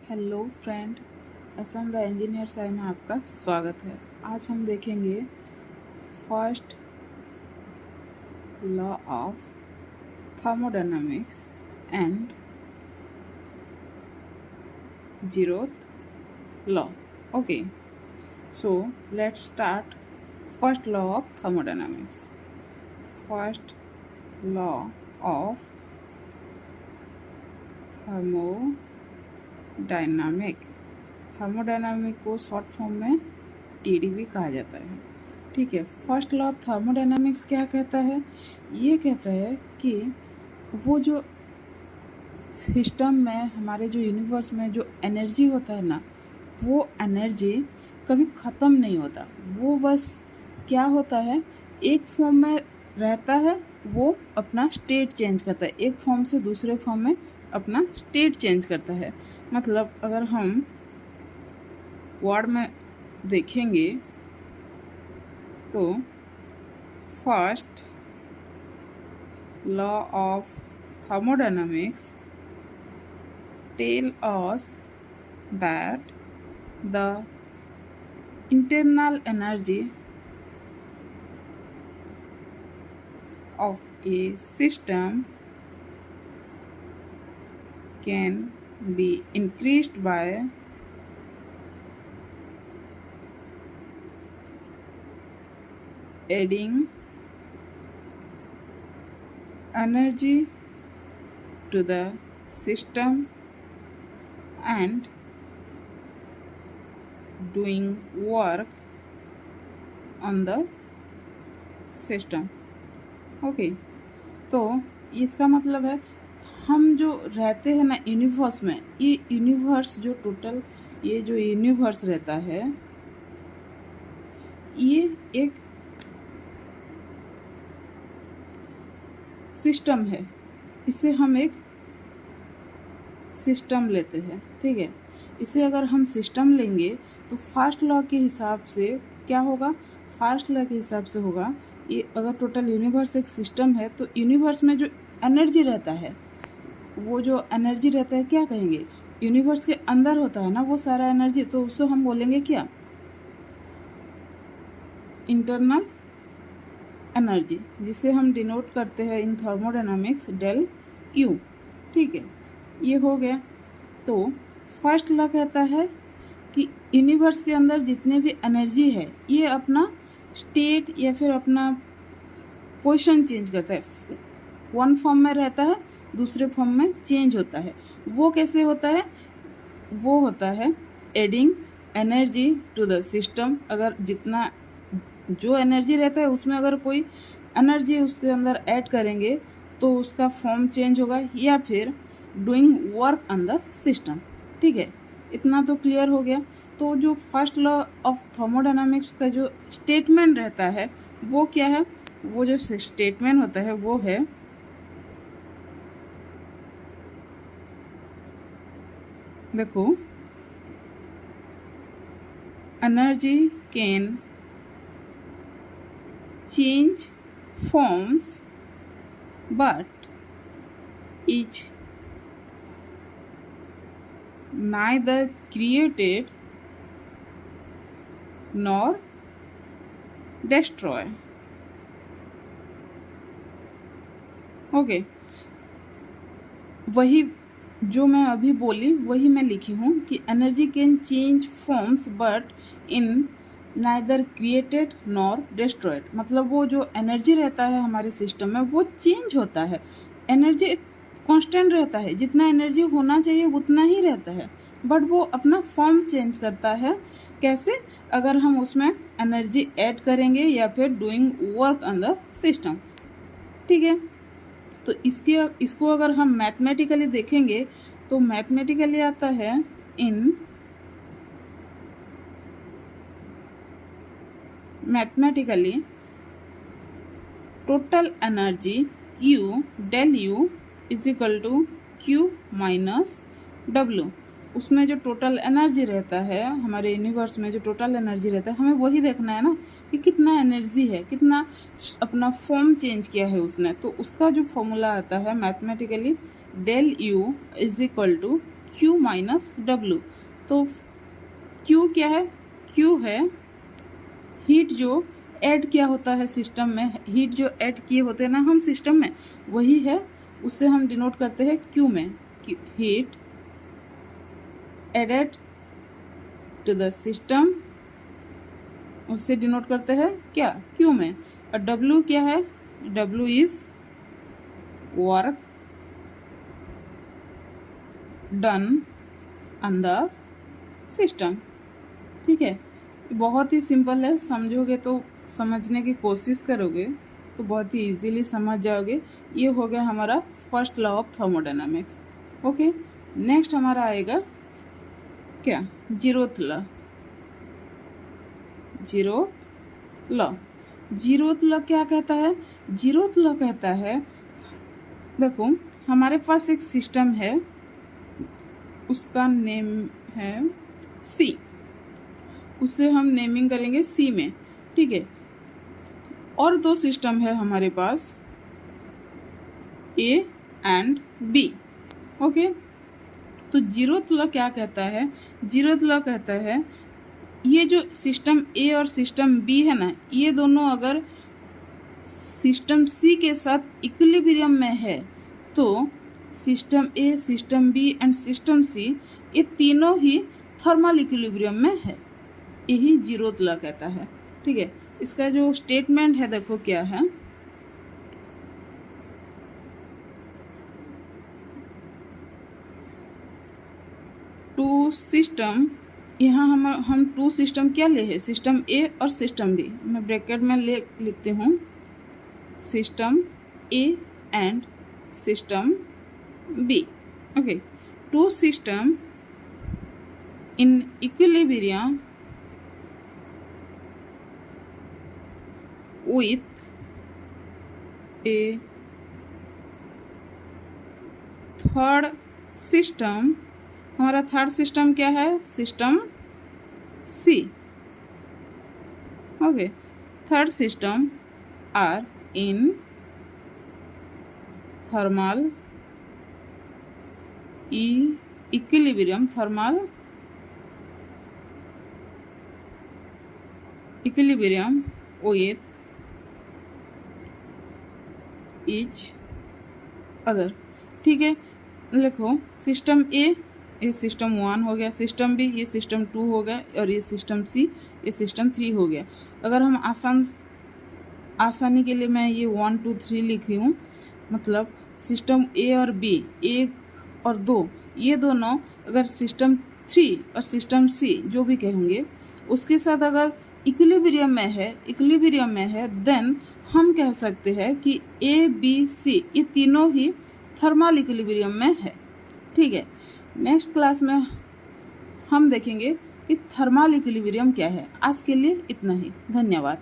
Hello friend, Assam the engineer side में आपका स्वागत है। आज हम देखेंगे first law of thermodynamics and zeroth law. Okay, so let's start first law of thermodynamics. First law of thermodynamic को शॉर्ट फॉर्म में टीडी भी कहा जाता है। ठीक है, फर्स्ट लॉ ऑफ थर्मोडायनामिक्स क्या कहता है? ये कहता है कि वो जो सिस्टम में, हमारे जो यूनिवर्स में जो एनर्जी होता है ना, वो एनर्जी कभी ख़त्म नहीं होता। वो बस क्या होता है, एक फॉर्म में रहता है, वो अपना स्टेट चेंज करता है, एक फॉर्म से दूसरे फॉर्म में अपना स्टेट चेंज करता है। मतलब अगर हम वर्ड में देखेंगे तो first law of thermodynamics tell us that the internal energy of a system can be increased by adding energy to the system and doing work on the system। Okay, तो इसका मतलब है हम जो रहते हैं ना यूनिवर्स में, ये यूनिवर्स जो टोटल, ये जो यूनिवर्स रहता है, ये एक सिस्टम है। इसे हम एक सिस्टम लेते हैं। ठीक है, इसे अगर हम सिस्टम लेंगे तो फर्स्ट लॉ के हिसाब से क्या होगा? फर्स्ट लॉ के हिसाब से होगा, ये अगर टोटल यूनिवर्स एक सिस्टम है तो यूनिवर्स में जो एनर्जी रहता है, वो जो एनर्जी रहता है, क्या कहेंगे, यूनिवर्स के अंदर होता है ना वो सारा एनर्जी, तो उसको हम बोलेंगे क्या? इंटरनल एनर्जी, जिसे हम डिनोट करते हैं इन थर्मोडायनामिक्स डेल यू। ठीक है, ये हो गया। तो फर्स्ट लॉ कहता है कि यूनिवर्स के अंदर जितने भी एनर्जी है, ये अपना स्टेट या फिर अपना पोजीशन चेंज करता है। वन फॉर्म में रहता है, दूसरे फॉर्म में चेंज होता है। वो कैसे होता है? वो होता है adding energy to the system. अगर जितना जो एनर्जी रहता है उसमें अगर कोई एनर्जी उसके अंदर ऐड करेंगे तो उसका फॉर्म चेंज होगा, या फिर doing work on the system. ठीक है, इतना तो क्लियर हो गया। तो जो फर्स्ट लॉ ऑफ थर्मोडायनामिक्स का जो स्टेटमेंट रहता है वो क्या है? वो जो स्टेटमेंट होता है वो है, देखो, energy can change forms but is neither created nor destroyed। Okay, वही जो मैं अभी बोली वही मैं लिखी हूँ कि energy can change forms but in neither created nor destroyed. मतलब वो जो एनर्जी रहता है हमारे सिस्टम में वो चेंज होता है, एनर्जी कांस्टेंट रहता है, जितना एनर्जी होना चाहिए उतना ही रहता है, बट वो अपना फॉर्म चेंज करता है। कैसे? अगर हम उसमें एनर्जी ऐड करेंगे या फिर doing work on the system. ठीक है, तो इसको अगर हम मैथमेटिकली देखेंगे तो मैथमेटिकली आता है, in mathematically total energy U del U is equal to Q minus W। उसमें जो टोटल एनर्जी रहता है, हमारे यूनिवर्स में जो टोटल एनर्जी रहता है, हमें वही देखना है ना कि कितना एनर्जी है, कितना अपना फॉर्म चेंज किया है उसने। तो उसका जो फॉर्मूला आता है mathematically, del U is equal to Q minus W। तो Q क्या है? Q है हीट जो ऐड किया होता है सिस्टम में, हीट जो ऐड किए होते हैं ना हम सिस्टम में, वही है, उससे हम डिनोट करते हैं Q में। Heat added to the system, उससे डिनोट करते हैं क्या? Q में। और W क्या है? W is work done on the system. ठीक है, बहुत ही सिंपल है, समझोगे तो, समझने की कोशिश करोगे तो बहुत ही इजीली समझ जाओगे। ये हो गया हमारा first law of thermodynamics. Okay, next हमारा आएगा क्या? Zeroth law. Zeroth law, zeroth law क्या कहता है? जीरोथ लॉ कहता है, देखो हमारे पास एक सिस्टम है, उसका नेम है सी, उससे हम नेमिंग करेंगे सी में। ठीक है, और दो सिस्टम है हमारे पास ए एंड बी। ओके, तो जीरोथ लॉ क्या कहता है? जीरोथ लॉ कहता है ये जो सिस्टम ए और सिस्टम बी है ना, ये दोनों अगर सिस्टम सी के साथ इक्विलिब्रियम में है तो system A, system B and system C, ये तीनों ही थर्मल इक्विलिब्रियम में है। यही जीरोथ लॉ कहता है। ठीक है, इसका जो स्टेटमेंट है देखो क्या है, टू सिस्टम, यहाँ हम टू सिस्टम क्या ले है? सिस्टम ए और सिस्टम बी। मैं ब्रैकेट में लिखती हूँ system A and system B. Okay, two system in equilibrium with a third system. हमारा थर्ड सिस्टम क्या है? System C. Okay, third system are in thermal equilibrium, thermal equilibrium with each other. ठीक है, लिखो system ए, ये system 1 हो गया, system B ये सिस्टम 2 हो गया, और ये सिस्टम सी ये सिस्टम 3 हो गया। अगर हम आसानी के लिए मैं ये 1 2 3 लिखी हूँ, मतलब सिस्टम ए और बी, 1 और 2, ये दोनों अगर सिस्टम 3 और सिस्टम सी जो भी कहेंगे उसके साथ अगर इक्विलिब्रियम में है, देन हम कह सकते हैं कि ए बी सी ये तीनों ही थर्मल इक्विलिब्रियम में है। ठीक है, नेक्स्ट क्लास में हम देखेंगे कि थर्मल इक्विलिब्रियम क्या है। आज के लिए इतना ही, धन्यवाद।